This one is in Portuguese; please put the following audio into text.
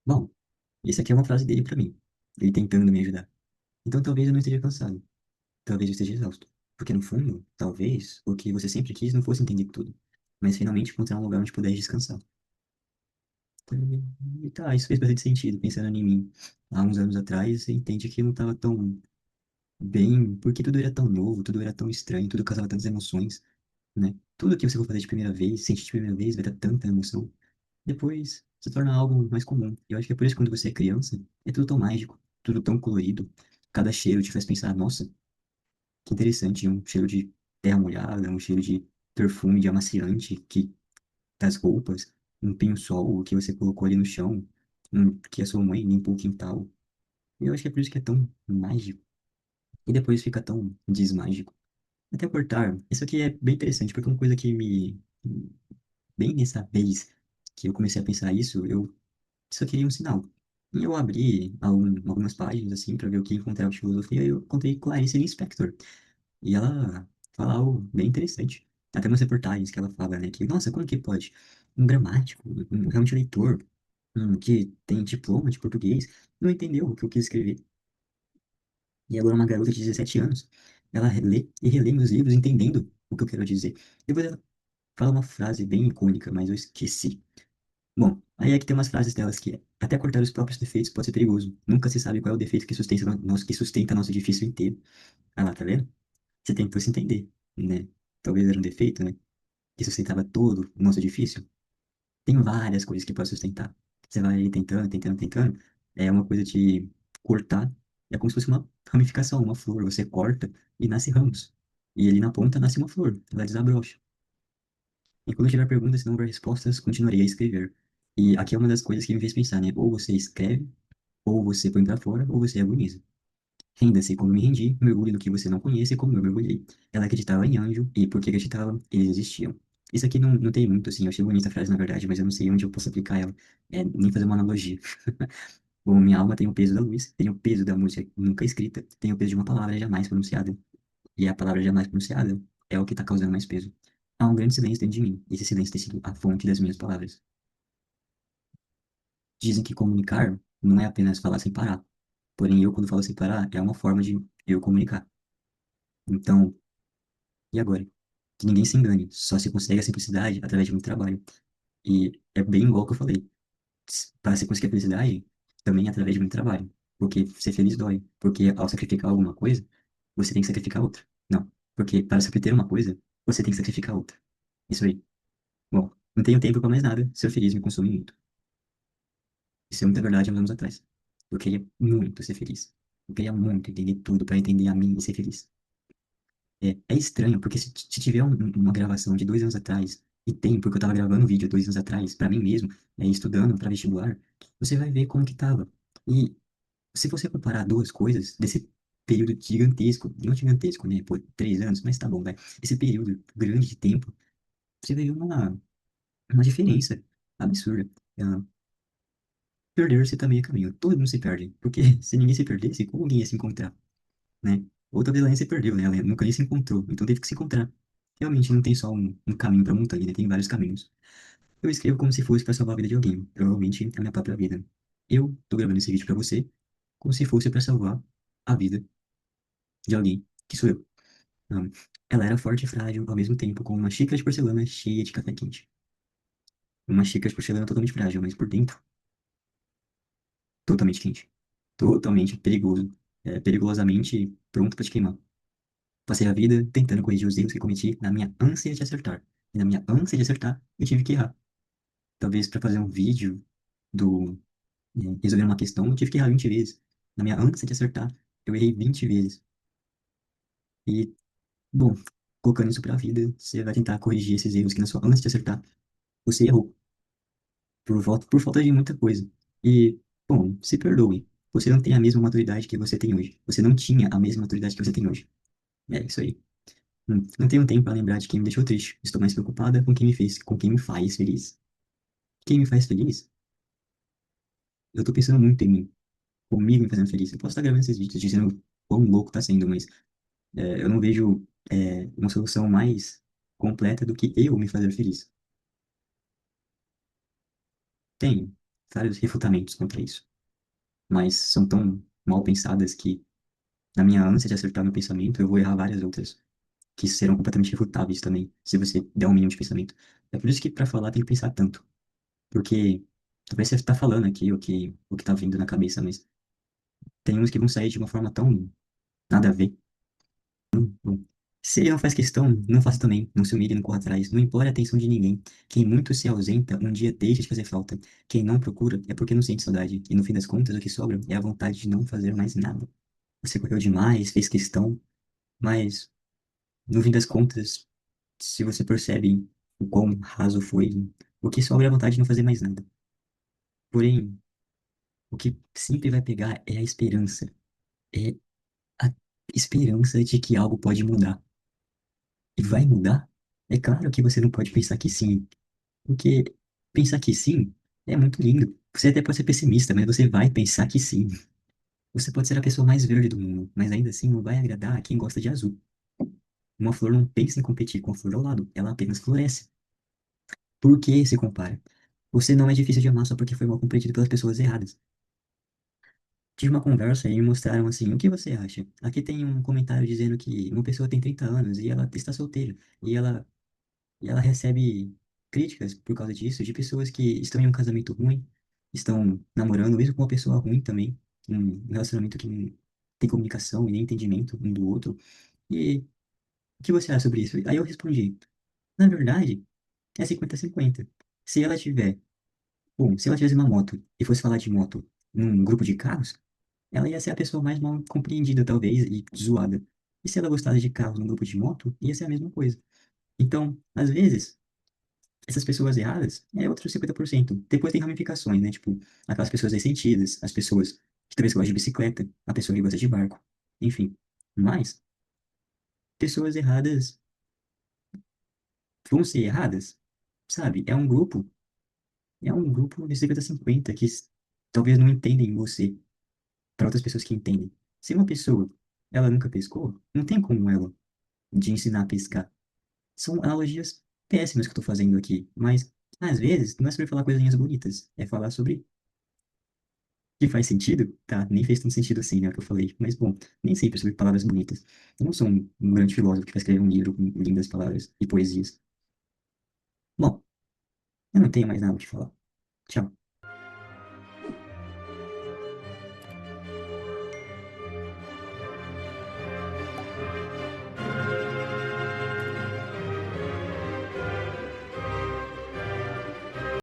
Bom, isso aqui é uma frase dele pra mim. Ele tentando me ajudar. Então talvez eu não esteja cansado. Talvez eu esteja exausto. Porque no fundo, talvez o que você sempre quis não fosse entender tudo. Mas finalmente encontrar um lugar onde puder descansar. E tá, isso fez bastante sentido. Pensando em mim há uns anos atrás, você entende que eu não estava tão bem, porque tudo era tão novo, tudo era tão estranho, tudo causava tantas emoções, né? Tudo que você for fazer de primeira vez, sentir de primeira vez, vai dar tanta emoção. Depois se torna algo mais comum. Eu acho que é por isso que quando você é criança, é tudo tão mágico, tudo tão colorido. Cada cheiro te faz pensar, nossa, que interessante, um cheiro de terra molhada, um cheiro de perfume de amaciante que das roupas, um pinho-sol que você colocou ali no chão, que a sua mãe limpou o quintal. Eu acho que é por isso que é tão mágico. E depois fica tão desmágico. Até cortar, isso aqui é bem interessante, porque uma coisa que bem nessa vez que eu comecei a pensar isso, eu só queria um sinal. E eu abri algumas páginas, assim, para ver o que encontrava de filosofia, e eu encontrei Clarice Lispector. E ela fala algo bem interessante. Até umas reportagens que ela fala, né, que, nossa, como que pode? Um gramático, realmente leitor, que tem diploma de português, não entendeu o que eu quis escrever. E agora uma garota de 17 anos, ela lê e relê meus livros entendendo o que eu quero dizer. Depois ela fala uma frase bem icônica, mas eu esqueci. Bom, aí é que tem umas frases delas que é, até cortar os próprios defeitos pode ser perigoso. Nunca se sabe qual é o defeito que sustenta nosso edifício inteiro. Ah lá, tá vendo? Você tentou se entender, né? Talvez era um defeito, né? Que sustentava todo o nosso edifício. Tem várias coisas que pode sustentar. Você vai tentando, tentando, tentando. É uma coisa de cortar. É como se fosse uma ramificação, uma flor. Você corta e nasce ramos. E ali na ponta nasce uma flor. Ela desabrocha. E quando tiver perguntas e não houver respostas, continuarei a escrever. E aqui é uma das coisas que me fez pensar, né? Ou você escreve, ou você põe pra fora, ou você agoniza. Renda-se como me rendi, mergulhe no que você não conhece, como eu mergulhei. Ela acreditava em anjo, e porque acreditava, eles existiam. Isso aqui não tem muito, assim, eu achei bonita a frase, na verdade, mas eu não sei onde eu posso aplicar ela. É, nem fazer uma analogia. Bom, minha alma tem o peso da luz, tem o peso da música nunca escrita, tem o peso de uma palavra jamais pronunciada. E a palavra jamais pronunciada é o que está causando mais peso. Há um grande silêncio dentro de mim, e esse silêncio tem sido a fonte das minhas palavras. Dizem que comunicar não é apenas falar sem parar. Porém, eu, quando falo sem parar, é uma forma de eu comunicar. Então, e agora? Que ninguém se engane, só se consegue a simplicidade através de muito trabalho. E é bem igual que eu falei. Para se conseguir a felicidade, também é através de muito trabalho. Porque ser feliz dói. Porque ao sacrificar alguma coisa, você tem que sacrificar outra. Não. Porque para se obter uma coisa, você tem que sacrificar outra. Isso aí. Bom, não tenho tempo para mais nada. Ser feliz me consome muito. Isso é muita verdade há uns anos atrás. Eu queria muito ser feliz. Eu queria muito entender tudo para entender a mim e ser feliz. É estranho, porque se tiver uma gravação de 2 anos atrás, e tem, porque eu tava gravando um vídeo 2 anos atrás, para mim mesmo, estudando para vestibular, você vai ver como que tava. E se você comparar duas coisas desse período gigantesco, não gigantesco, né, pô, 3 anos, mas tá bom, vai, esse período grande de tempo, você vai ver uma diferença absurda. Ah, perder-se também é caminho. Todo mundo se perde, porque se ninguém se perdesse, como alguém ia se encontrar, né? Ou talvez ela nem se perdeu, né? Ela nunca nem se encontrou, então teve que se encontrar. Realmente não tem só um caminho para montanha, né? Tem vários caminhos. Eu escrevo como se fosse para salvar a vida de alguém, provavelmente a minha própria vida. Eu tô gravando esse vídeo para você como se fosse para salvar a vida de alguém, que sou eu. Hum, Ela era forte e frágil ao mesmo tempo, com uma xícara de porcelana cheia de café quente. Uma xícara de porcelana totalmente frágil, mas por dentro, totalmente quente. Totalmente perigoso. Perigosamente pronto para te queimar. Passei a vida tentando corrigir os erros que cometi na minha ânsia de acertar. E na minha ânsia de acertar, eu tive que errar. Talvez para fazer um vídeo do resolver uma questão, eu tive que errar 20 vezes. Na minha ânsia de acertar, eu errei 20 vezes. E, bom, colocando isso para a vida, você vai tentar corrigir esses erros que na sua ânsia de acertar, você errou. Por falta de muita coisa. E, bom, se perdoe. Você não tem a mesma maturidade que você tem hoje. Você não tinha a mesma maturidade que você tem hoje. É isso aí. Não tenho tempo para lembrar de quem me deixou triste. Estou mais preocupada com quem me fez, com quem me faz feliz. Quem me faz feliz? Eu tô pensando muito em mim, comigo me fazendo feliz. Eu posso estar gravando esses vídeos dizendo quão louco tá sendo, mas eu não vejo uma solução mais completa do que eu me fazer feliz. Tenho. vários refutamentos contra isso, mas são tão mal pensadas que, na minha ânsia de acertar meu pensamento, eu vou errar várias outras, que serão completamente refutáveis também, se você der um mínimo de pensamento. É por isso que para falar tem que pensar tanto, porque talvez você está falando aqui o que tá vindo na cabeça, mas tem uns que vão sair de uma forma tão nada a ver. Bom, se ele não faz questão, não faça também. Não se humilhe, não corra atrás. Não implore a atenção de ninguém. Quem muito se ausenta, um dia deixa de fazer falta. Quem não procura é porque não sente saudade. E no fim das contas, o que sobra é a vontade de não fazer mais nada. Você correu demais, fez questão, mas no fim das contas, se você percebe o quão raso foi, o que sobra é a vontade de não fazer mais nada. Porém, o que sempre vai pegar é a esperança. É a esperança de que algo pode mudar. E vai mudar? É claro que você não pode pensar que sim, porque pensar que sim é muito lindo. Você até pode ser pessimista, mas você vai pensar que sim. Você pode ser a pessoa mais verde do mundo, mas ainda assim não vai agradar a quem gosta de azul. Uma flor não pensa em competir com a flor ao lado, ela apenas floresce. Por que se compara? Você não é difícil de amar só porque foi mal compreendido pelas pessoas erradas. Tive uma conversa e me mostraram assim, o que você acha? Aqui tem um comentário dizendo que uma pessoa tem 30 anos e ela está solteira. E ela recebe críticas por causa disso, de pessoas que estão em um casamento ruim, estão namorando, mesmo com uma pessoa ruim também, um relacionamento que não tem comunicação e nem entendimento um do outro. E o que você acha sobre isso? Aí eu respondi, na verdade, é 50-50. Se ela tiver, bom, se ela tivesse uma moto e fosse falar de moto num grupo de carros, ela ia ser a pessoa mais mal compreendida, talvez, e zoada. E se ela gostasse de carros num grupo de moto, ia ser a mesma coisa. Então, às vezes, essas pessoas erradas é outros 50%. Depois tem ramificações, né? Tipo, aquelas pessoas ressentidas, as pessoas que talvez gostem de bicicleta, a pessoa que gosta de barco, enfim. Mas, pessoas erradas vão ser erradas, sabe? É um grupo de 50-50 que talvez não entendem você, para outras pessoas que entendem. Se uma pessoa, ela nunca pescou, não tem como ela de ensinar a pescar. São analogias péssimas que eu tô fazendo aqui, mas às vezes não é sobre falar coisinhas bonitas, é falar sobre que faz sentido, tá? Nem fez tanto sentido assim, né, o que eu falei. Mas, bom, nem sempre sobre palavras bonitas. Eu não sou um grande filósofo que vai escrever um livro com lindas palavras e poesias. Bom, eu não tenho mais nada o que falar. Tchau.